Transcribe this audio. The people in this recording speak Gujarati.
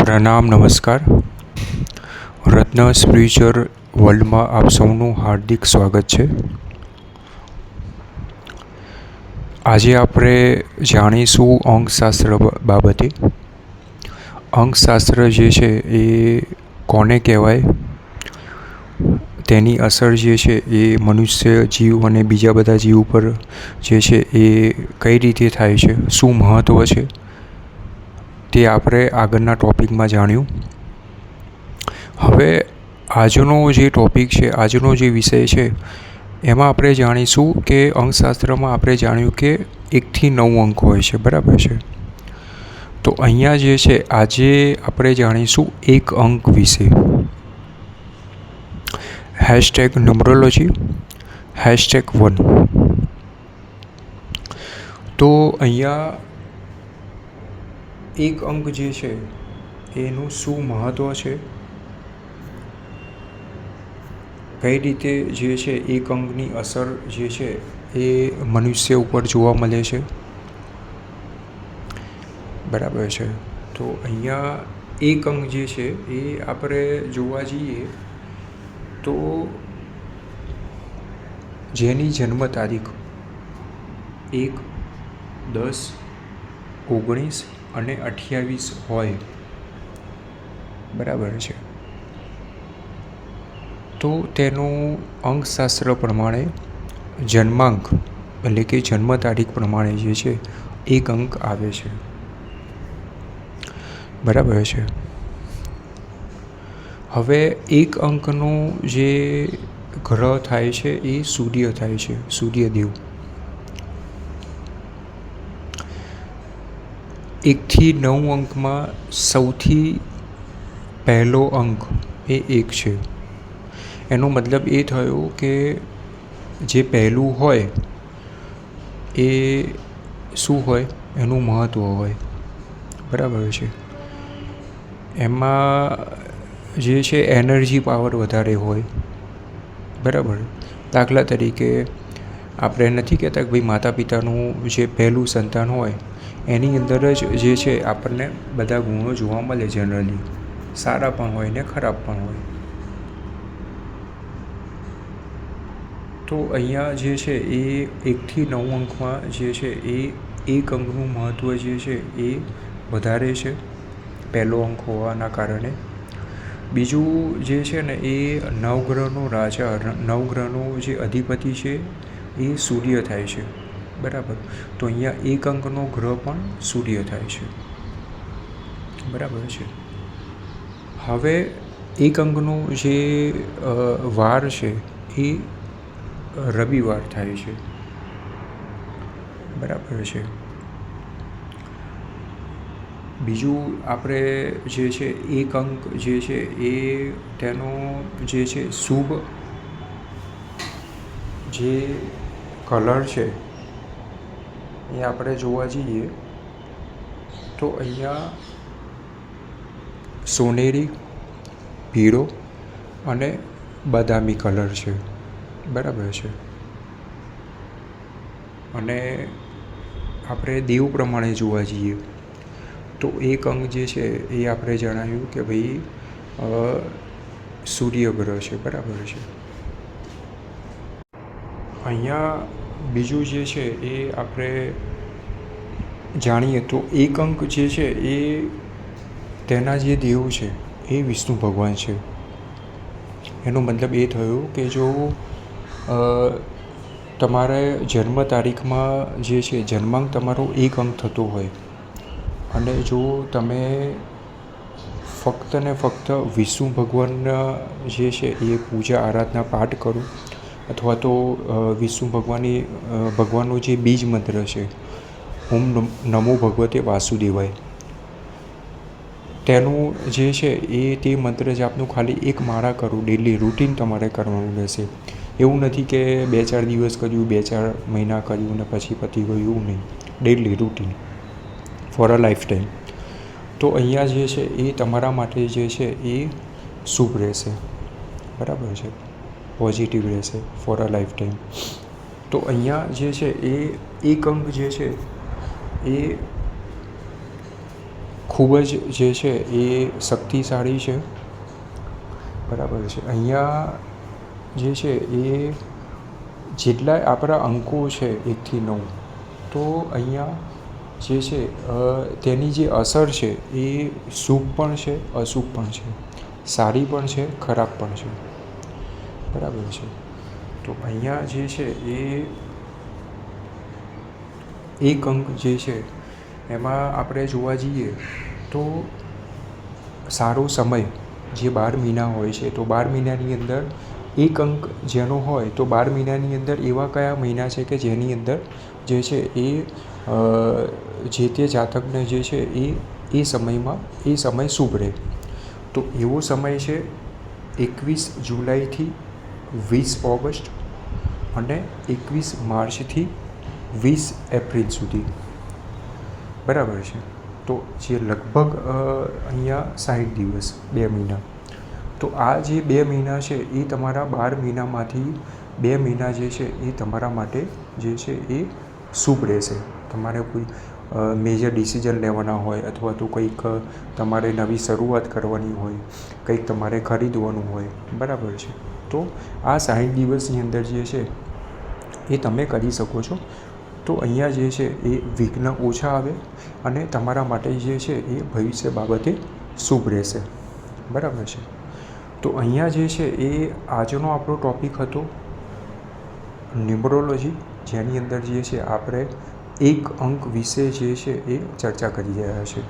પ્રણામ, નમસ્કાર. રત્ન સ્પિરિચ્યુઅલ વર્લ્ડમાં આપ સૌનું હાર્દિક સ્વાગત છે. આજે આપણે જાણીશું અંકશાસ્ત્ર બાબતે. અંકશાસ્ત્ર જે છે એ કોને કહેવાય, તેની અસર જે છે એ મનુષ્ય જીવ અને બીજા બધા જીવ પર જે છે એ કઈ રીતે થાય છે, શું મહત્ત્વ છે, તે આપણે આગળના ટૉપિકમાં જાણ્યું. હવે આજનો જે ટૉપિક છે, આજનો જે વિષય છે, એમાં આપણે જાણીશું કે અંકશાસ્ત્રમાં આપણે જાણ્યું કે 1 થી 9 અંક હોય છે, બરાબર છે. તો અહીંયા જે છે આજે આપણે જાણીશું 1 અંક વિશે. #ન્યુમરોલોજી #1. તો અહીંયા 1 અંક જે છે એનું શું મહત્ત્વ છે, કઈ રીતે જે છે 1 અંકની અસર જે છે એ મનુષ્ય ઉપર જોવા મળે છે, બરાબર છે. તો અહીંયા 1 અંક જે છે એ આપણે જોવા જઈએ તો જેની જન્મ તારીખ 1, 10, 19 અને 28 હોય, બરાબર છે, તો તેનું અંકશાસ્ત્ર પ્રમાણે જન્માંક એટલે કે જન્મ તારીખ પ્રમાણે જે છે 1 અંક આવે છે, બરાબર છે. હવે 1 અંકનું જે ગ્રહ થાય છે એ સૂર્ય થાય છે, સૂર્યદેવ. 1 થી 9 અંકમાં સૌથી પહેલો અંક એ 1 છે. એનો મતલબ એ થયો કે જે પહેલું હોય એ શું હોય, એનું મહત્ત્વ હોય, બરાબર છે. એમાં જે છે એનર્જી પાવર વધારે હોય, બરાબર. દાખલા તરીકે આપણે નથી કહેતા કે ભાઈ માતા પિતાનું જે પહેલું સંતાન હોય એની અંદર જ જે છે આપણને બધા ગુણો જોવા મળે, જનરલી સારા પણ હોય ને ખરાબ પણ હોય. તો અહીંયા જે છે એ 1 થી 9 અંકમાં જે છે એ 1 અંકનું મહત્ત્વ જે છે એ વધારે છે, પહેલો અંક હોવાના કારણે. બીજું જે છે ને એ નવગ્રહનો રાજા, નવગ્રહનો જે અધિપતિ છે એ સૂર્ય થાય છે, બરાબર. તો અહીંયા 1 અંકનો ગ્રહ પણ સૂર્ય થાય છે, બરાબર છે. હવે 1 અંકનો જે વાર છે એ રવિવાર થાય છે, બરાબર છે. બીજું આપણે જે છે 1 અંક જે છે એ તેનો જે છે શુભ જે કલર છે એ આપણે જોવા જઈએ તો અહીંયા સોનેરી, પીળો અને બદામી કલર છે, બરાબર છે. અને આપણે દેવ પ્રમાણે જોવા જઈએ તો 1 અંક જે છે એ આપણે જણાવ્યું કે ભાઈ સૂર્યગ્રહ છે, બરાબર છે. અહીંયા બીજું જે છે એ આપણે જાણીએ તો 1 અંક જે છે એ તેના જે દેવ છે એ વિષ્ણુ ભગવાન છે. એનો મતલબ એ થયો કે જો તમારે જન્મ તારીખમાં જે છે જન્માંક તમારો 1 અંક થતો હોય અને જો તમે ફક્ત ને ફક્ત વિષ્ણુ ભગવાનના જે છે એ પૂજા આરાધના પાઠ કરો અથવા તો વિષ્ણુ ભગવાનનો જે બીજ મંત્ર છે ઓમ નમો ભગવતે વાસુદેવાય, તેનું જે છે એ તે મંત્ર જાપનું ખાલી 1 માળા કરો, ડેલી રૂટીન તમારે કરવાનું રહેશે. એવું નથી કે 2-4 દિવસ કર્યું, 2-4 મહિના કર્યું ને પછી પતી ગયું, એવું નહીં. Daily routine for a life time. તો અહીંયા જે છે એ તમારા માટે જે છે એ શુભ રહેશે, બરાબર છે, પોઝિટિવ રહેશે ફોર અ લાઈફ ટાઈમ. તો અહીંયા જે છે એ 1 અંક જે છે એ ખૂબ જ જે છે એ શક્તિશાળી છે, બરાબર છે. અહીંયા જે છે એ જેટલા આપણા અંકો છે 1 થી 9, તો અહીંયા જે છે તેની જે અસર છે એ શુભ પણ છે, અશુભ પણ છે, સારી પણ છે, ખરાબ પણ છે, બરાબર છે. તો અહીંયા જે છે એ એક અંક જે છે એમાં આપણે જોવા જઈએ તો સારો સમય જે 12 મહિના હોય છે, તો 12 મહિનાની અંદર એક અંક જેનો હોય, તો 12 મહિનાની અંદર એવા કયા મહિના છે કે જેની અંદર જે છે એ જે તે જાતકને જે છે એ સમય શુભ રહે. તો એવો સમય છે 21 જુલાઈથી 20 ઓગસ્ટ અને 21 માર્ચથી 20 એપ્રિલ સુધી, બરાબર છે. તો જે લગભગ અહીંયા 60 દિવસ, 2 મહિના. તો આ જે 2 મહિના છે એ તમારા 12 મહિનામાંથી 2 મહિના જે છે એ તમારા માટે જે છે એ શુભ રહેશે. તમારે કોઈ મેજર ડિસિઝન લેવાના હોય અથવા તો કંઈક તમારે નવી શરૂઆત કરવાની હોય, કંઈક તમારે ખરીદવાનું હોય, બરાબર છે. તો આ 60 દિવસની અંદર જે છે એ તમે કરી શકો છો. તો અહીંયા જે છે એ વિઘ્ન ઓછા આવે અને તમારા માટે જે છે એ ભવિષ્ય બાબતે શુભ રહેશે, બરાબર છે. તો અહીંયા જે છે એ આજનો આપણો ટૉપિક હતો ન્યુમરોલોજી, જેની અંદર જે છે આપણે એક અંક વિશે જે છે એ ચર્ચા કરી રહ્યા છીએ.